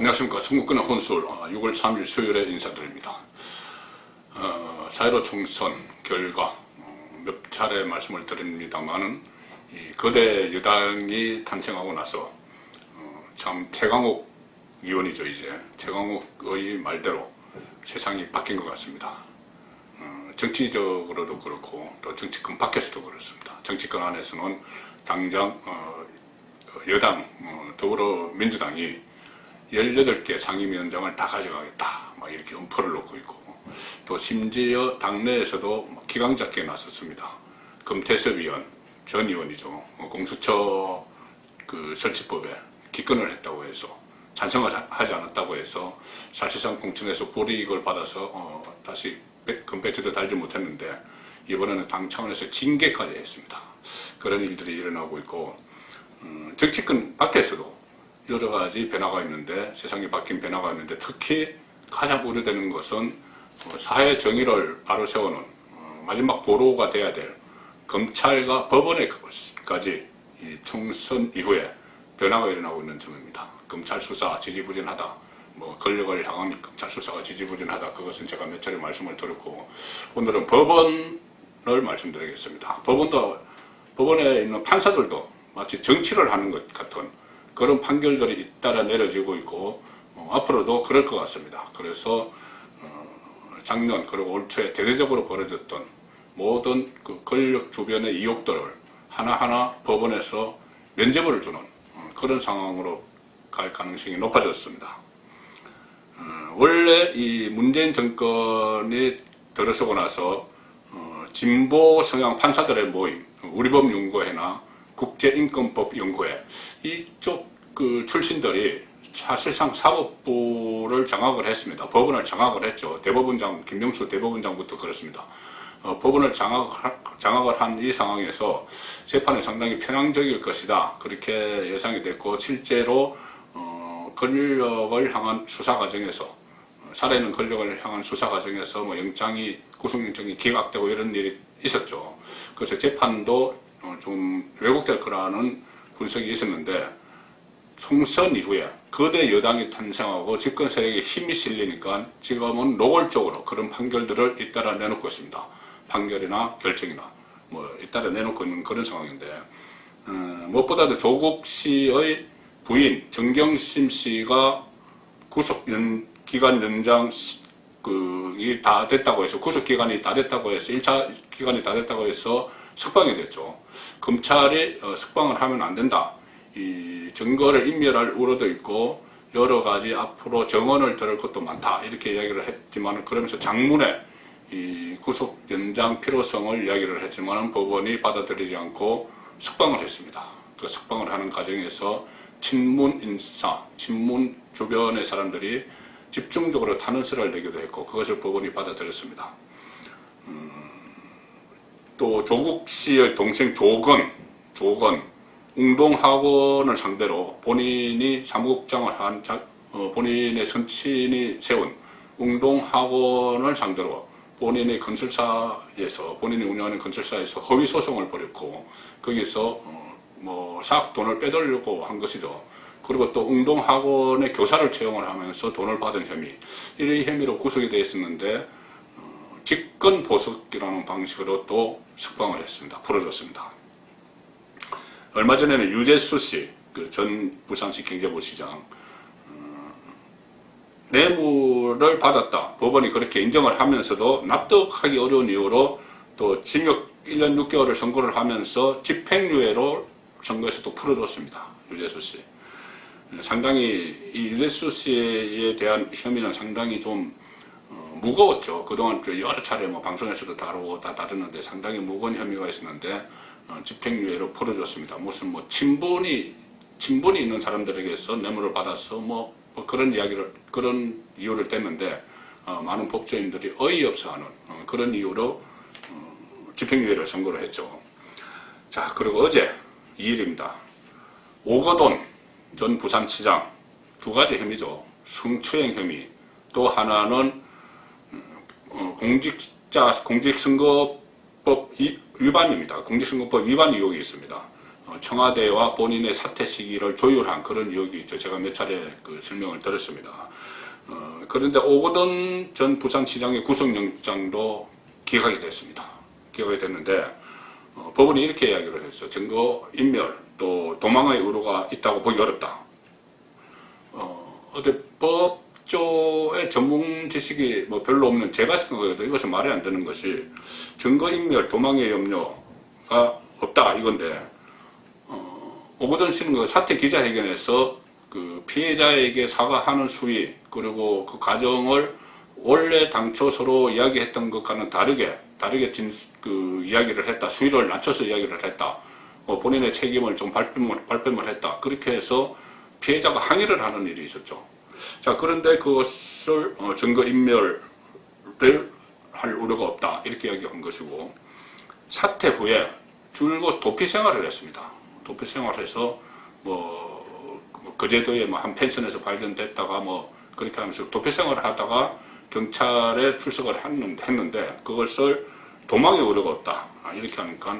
안녕하십니까. 선거권의 혼술 6월 3일 수요일에 인사드립니다. 4.15 총선 결과 몇 차례 말씀을 드립니다만은 이 거대 여당이 탄생하고 나서 참 최강욱 의원이죠. 이제 최강욱의 말대로 세상이 바뀐 것 같습니다. 정치적으로도 그렇고 또 정치권 밖에서도 그렇습니다. 정치권 안에서는 당장 여당 더불어민주당이 18개 상임위원장을 다 가져가겠다 막 이렇게 엄포를 놓고 있고, 또 심지어 당내에서도 기강잡기에 나섰습니다. 금태섭 의원, 전 의원이죠. 공수처 설치법에 기권을 했다고 해서, 찬성을 하지 않았다고 해서 사실상 공청에서 불이익을 받아서 다시 금배지도 달지 못했는데 이번에는 당 차원에서 징계까지 했습니다. 그런 일들이 일어나고 있고, 정치권 밖에서도 여러 가지 변화가 있는데, 세상이 바뀐 변화가 있는데, 특히 가장 우려되는 것은 사회 정의를 바로 세우는 마지막 보루가 돼야 될 검찰과 법원에까지 이 총선 이후에 변화가 일어나고 있는 점입니다. 검찰 수사 지지부진하다, 권력을 향한 검찰 수사가 지지부진하다, 그것은 제가 몇 차례 말씀을 드렸고, 오늘은 법원을 말씀드리겠습니다. 법원에 있는 판사들도 마치 정치를 하는 것 같은 그런 판결들이 잇따라 내려지고 있고, 앞으로도 그럴 것 같습니다. 그래서 작년 그리고 올 초에 대대적으로 벌어졌던 모든 권력 주변의 의혹들을 하나하나 법원에서 면죄부를 주는 그런 상황으로 갈 가능성이 높아졌습니다. 원래 이 문재인 정권이 들어서고 나서 진보 성향 판사들의 모임, 우리법연구회나 국제인권법연구회, 이쪽 출신들이 사실상 사법부를 장악을 했습니다. 법원을 장악을 했죠. 대법원장, 김명수 대법원장부터 그렇습니다. 법원을 장악을 한 이 상황에서 재판이 상당히 편향적일 것이다, 그렇게 예상이 됐고, 실제로 권력을 향한 수사 과정에서, 살아있는 권력을 향한 수사 과정에서 구속영장이 기각되고 이런 일이 있었죠. 그래서 재판도 좀 왜곡될 거라는 분석이 있었는데, 총선 이후에 거대 여당이 탄생하고 집권 세력에 힘이 실리니까 지금은 노골적으로 그런 판결들을 잇따라 내놓고 있습니다. 판결이나 결정이나 잇따라 내놓고 있는 그런 상황인데, 무엇보다도 조국 씨의 부인 정경심 씨가 구속기간 연장이 다 됐다고 해서, 구속기간이 다 됐다고 해서, 1차 기간이 다 됐다고 해서 석방이 됐죠. 검찰이 석방을 하면 안 된다, 이 증거를 인멸할 우려도 있고 여러 가지 앞으로 정언을 들을 것도 많다, 이렇게 이야기를 했지만, 그러면서 장문의 이 구속 연장 필요성을 이야기를 했지만 법원이 받아들이지 않고 석방을 했습니다. 그 석방을 하는 과정에서 친문 인사, 친문 주변의 사람들이 집중적으로 탄원서를 내기도 했고, 그것을 법원이 받아들였습니다. 또 조국 씨의 동생 조건 웅동학원을 상대로 본인이 사무국장을 한 본인의 선친이 세운 웅동학원을 상대로 본인이 운영하는 건설사에서 허위 소송을 벌였고, 거기서 싹 돈을 빼돌려고 한 것이죠. 그리고 또 웅동학원의 교사를 채용을 하면서 돈을 받은 혐의, 이런 혐의로 구속이 되어 있었는데 직권 보석이라는 방식으로 또 석방을 했습니다. 풀어줬습니다. 얼마 전에는 유재수 씨, 전 부산시 경제부시장, 뇌물을 받았다, 법원이 그렇게 인정을 하면서도 납득하기 어려운 이유로 또 징역 1년 6개월을 선고를 하면서 집행유예로 선고해서 또 풀어줬습니다. 유재수 씨. 상당히 이 유재수 씨에 대한 혐의는 상당히 좀 무거웠죠. 그동안 여러 차례 방송에서도 다루고 다 다뤘는데 상당히 무거운 혐의가 있었는데 집행유예로 풀어줬습니다. 무슨 친분이 있는 사람들에게서 뇌물을 받아서 그런 이유를 댔는데, 많은 법조인들이 어이없어하는 그런 이유로 집행유예를 선고를 했죠. 자, 그리고 어제 2일입니다. 오거돈 전 부산시장, 두 가지 혐의죠. 성추행 혐의, 또 하나는 공직선거법 위반입니다. 공직선거법 위반 의혹이 있습니다. 청와대와 본인의 사퇴 시기를 조율한 그런 의혹이 있죠. 제가 몇 차례 그 설명을 드렸습니다. 그런데 오거돈 전 부산시장의 구속영장도 기각이 됐습니다. 기각이 됐는데 법원이 이렇게 이야기를 했죠. 증거 인멸 또 도망의 의도가 있다고 보기 어렵다. 법조의 전문 지식이 뭐 별로 없는 제가 생각해도 이것은 말이 안 되는 것이 증거인멸, 도망의 염려가 없다 이건데 오거돈 씨는 그 사퇴 기자회견에서 그 피해자에게 사과하는 수위 그리고 그 과정을 원래 당초 서로 이야기했던 것과는 다르게 그 이야기를 했다. 수위를 낮춰서 이야기를 했다. 본인의 책임을 좀 발뺌을 했다. 그렇게 해서 피해자가 항의를 하는 일이 있었죠. 자, 그런데 그것을 증거인멸을 할 우려가 없다. 이렇게 이야기한 것이고, 사퇴 후에 줄곧 도피 생활을 했습니다. 도피 생활해서 거제도에 한 펜션에서 발견됐다가 그렇게 하면서 도피 생활을 하다가 경찰에 출석을 했는데 그것을 도망의 우려가 없다. 이렇게 하니까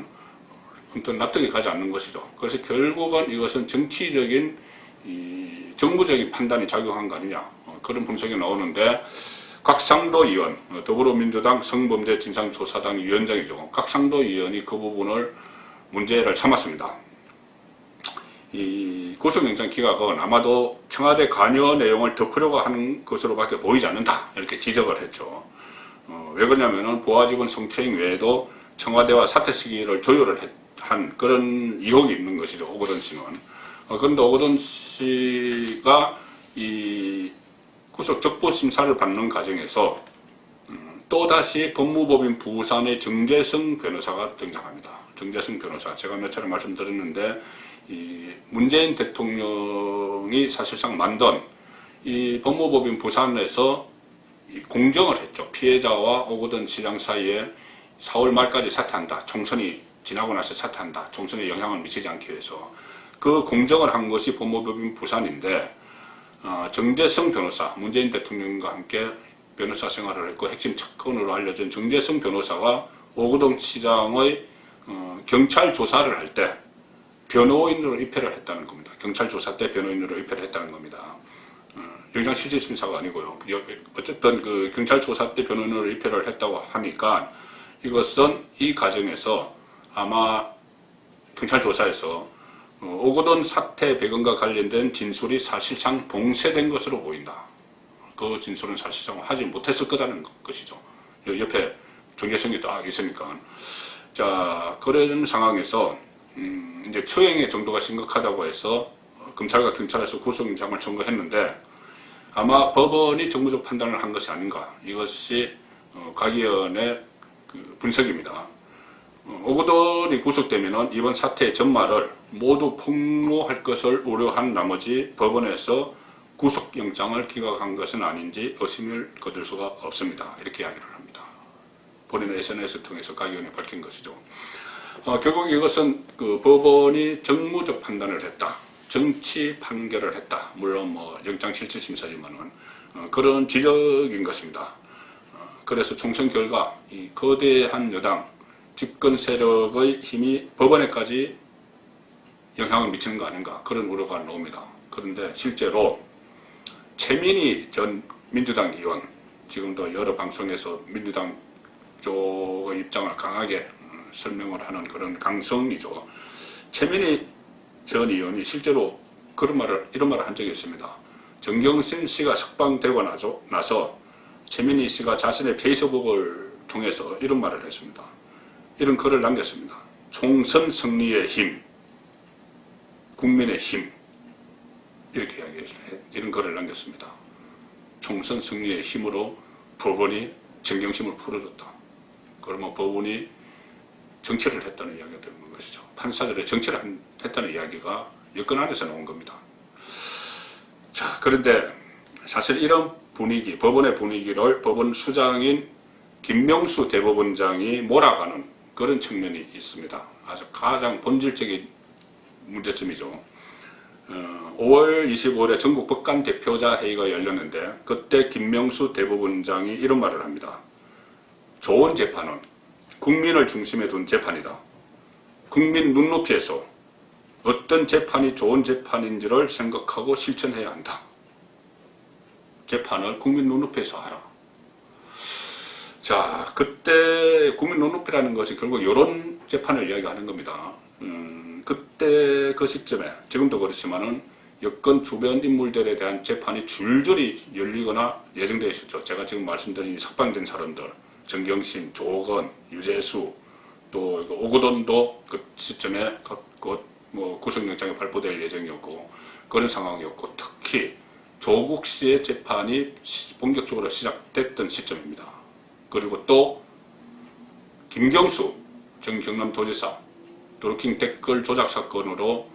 아무튼 납득이 가지 않는 것이죠. 그래서 결국은 이것은 정치적인 정무적인 판단이 작용한 거 아니냐 그런 분석이 나오는데 곽상도 의원 더불어민주당 성범죄 진상조사당 위원장이죠. 곽상도 의원이 그 부분을 문제를 삼았습니다. 이 구속영장 기각은 아마도 청와대 관여 내용을 덮으려고 하는 것으로밖에 보이지 않는다 이렇게 지적을 했죠. 왜 그러냐면은 부하직원 성추행 외에도 청와대와 사퇴 시기를 조율을 한 그런 의혹이 있는 것이죠. 오거돈 씨는. 그런데 오거돈 씨가 이 구속 적부 심사를 받는 과정에서 또다시 법무법인 부산의 정재승 변호사가 등장합니다. 정재승 변호사 제가 몇 차례 말씀드렸는데 이 문재인 대통령이 사실상 만든 이 법무법인 부산에서 공정을 했죠. 피해자와 오거돈 시장 사이에 4월 말까지 사퇴한다. 총선이 지나고 나서 사퇴한다. 총선에 영향을 미치지 않기 위해서 그 공정을 한 것이 법무법인 부산인데 정재승 변호사, 문재인 대통령과 함께 변호사 생활을 했고 핵심 측근으로 알려진 정재승 변호사가 오거돈 시장의 경찰 조사를 할 때 변호인으로 입회를 했다는 겁니다. 경찰 조사 때 변호인으로 입회를 했다는 겁니다. 영장 실질 심사가 아니고요. 어쨌든 그 경찰 조사 때 변호인으로 입회를 했다고 하니까 이것은 이 과정에서 아마 경찰 조사에서 오거돈 사태 배경과 관련된 진술이 사실상 봉쇄된 것으로 보인다. 그 진술은 사실상 하지 못했을 거라는 것이죠. 옆에 정재승이 딱 있으니까. 자, 그런 상황에서 이제 추행의 정도가 심각하다고 해서 검찰과 경찰에서 구속영장을 청구했는데 아마 법원이 정무적 판단을 한 것이 아닌가. 이것이 곽 의원의 그 분석입니다. 오거돈이 구속되면 이번 사태의 전말을 모두 폭로할 것을 우려한 나머지 법원에서 구속영장을 기각한 것은 아닌지 의심을 거둘 수가 없습니다. 이렇게 이야기를 합니다. 본인의 SNS를 통해서 곽 의원이 밝힌 것이죠. 결국 이것은 그 법원이 정무적 판단을 했다. 정치 판결을 했다. 물론 영장 실질 심사지만은 그런 지적인 것입니다. 그래서 총선 결과 이 거대한 여당 집권 세력의 힘이 법원에까지 영향을 미치는 거 아닌가 그런 우려가 나옵니다. 그런데 실제로 최민희 전 민주당 의원 지금도 여러 방송에서 민주당 쪽의 입장을 강하게 설명을 하는 그런 강성이죠. 최민희 전 의원이 실제로 이런 말을 한 적이 있습니다. 정경심 씨가 석방되고 나서 최민희 씨가 자신의 페이스북을 통해서 이런 말을 했습니다. 이런 글을 남겼습니다. 총선 승리의 힘, 국민의 힘 이렇게 이런 글을 남겼습니다. 총선 승리의 힘으로 법원이 정경심을 풀어줬다. 그러면 법원이 정치를 했다는 이야기가 되는 것이죠. 판사들의 정치를 했다는 이야기가 여건 안에서 나온 겁니다. 자, 그런데 사실 이런 분위기, 법원의 분위기를 법원 수장인 김명수 대법원장이 몰아가는 그런 측면이 있습니다. 아주 가장 본질적인 문제점이죠. 5월 25일에 전국 법관 대표자 회의가 열렸는데 그때 김명수 대법원장이 이런 말을 합니다. 좋은 재판은 국민을 중심에 둔 재판이다. 국민 눈높이에서 어떤 재판이 좋은 재판인지를 생각하고 실천해야 한다. 재판을 국민 눈높이에서 하라. 자, 그때 국민 눈높이라는 것이 결국 여론 재판을 이야기하는 겁니다. 그때 그 시점에 지금도 그렇지만은 여권 주변 인물들에 대한 재판이 줄줄이 열리거나 예정되어 있었죠. 제가 지금 말씀드린 석방된 사람들, 정경심, 조건, 유재수, 또 오거돈도 그 시점에 곧 구속영장이 발부될 예정이었고 그런 상황이었고, 특히 조국 씨의 재판이 본격적으로 시작됐던 시점입니다. 그리고 또 김경수 전 경남도지사 드루킹 댓글 조작 사건으로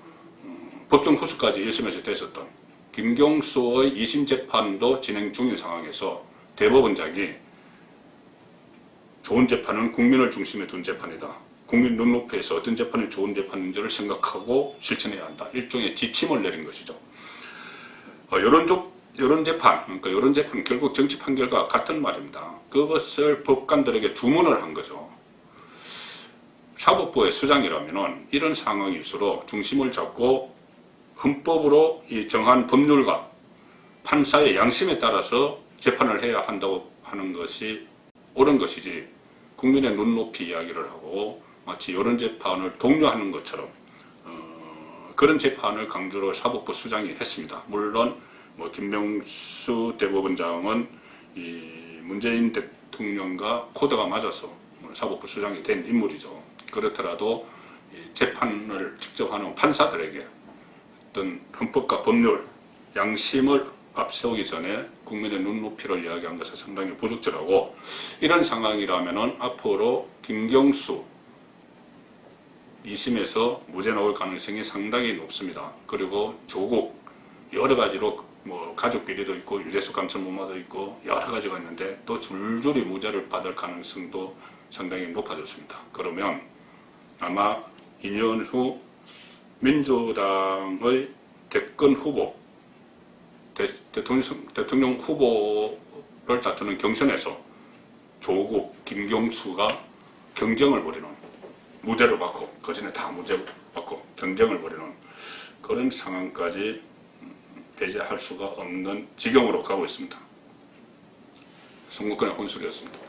법정 후수까지 1심에서 됐었던 김경수의 2심 재판도 진행 중인 상황에서 대법원장이 좋은 재판은 국민을 중심에 둔 재판이다. 국민 눈높이에서 어떤 재판이 좋은 재판인지를 생각하고 실천해야 한다. 일종의 지침을 내린 것이죠. 여론 재판, 그러니까 여론 재판은 결국 정치 판결과 같은 말입니다. 그것을 법관들에게 주문을 한 거죠. 사법부의 수장이라면은 이런 상황일수록 중심을 잡고 헌법으로 정한 법률과 판사의 양심에 따라서 재판을 해야 한다고 하는 것이 옳은 것이지, 국민의 눈높이 이야기를 하고 마치 여론 재판을 독려하는 것처럼 그런 재판을 강주로 사법부 수장이 했습니다. 물론 김명수 대법원장은 이 문재인 대통령과 코드가 맞아서 사법부 수장이 된 인물이죠. 그렇더라도 재판을 직접 하는 판사들에게 어떤 헌법과 법률, 양심을 앞세우기 전에 국민의 눈높이를 이야기한 것은 상당히 부적절하고, 이런 상황이라면 앞으로 김경수 2심에서 무죄 나올 가능성이 상당히 높습니다. 그리고 조국 여러 가지로 가족 비리도 있고 유재수 감찰무마도 있고 여러 가지가 있는데 또 줄줄이 무죄를 받을 가능성도 상당히 높아졌습니다. 그러면 아마 2년 후 민주당의 대권 후보, 대통령 후보를 다투는 경선에서 조국, 김경수가 경쟁을 벌이는, 무죄를 받고 그 전에 다 무죄 받고 경쟁을 벌이는 그런 상황까지 배제할 수가 없는 지경으로 가고 있습니다. 송국근의 혼술이었습니다.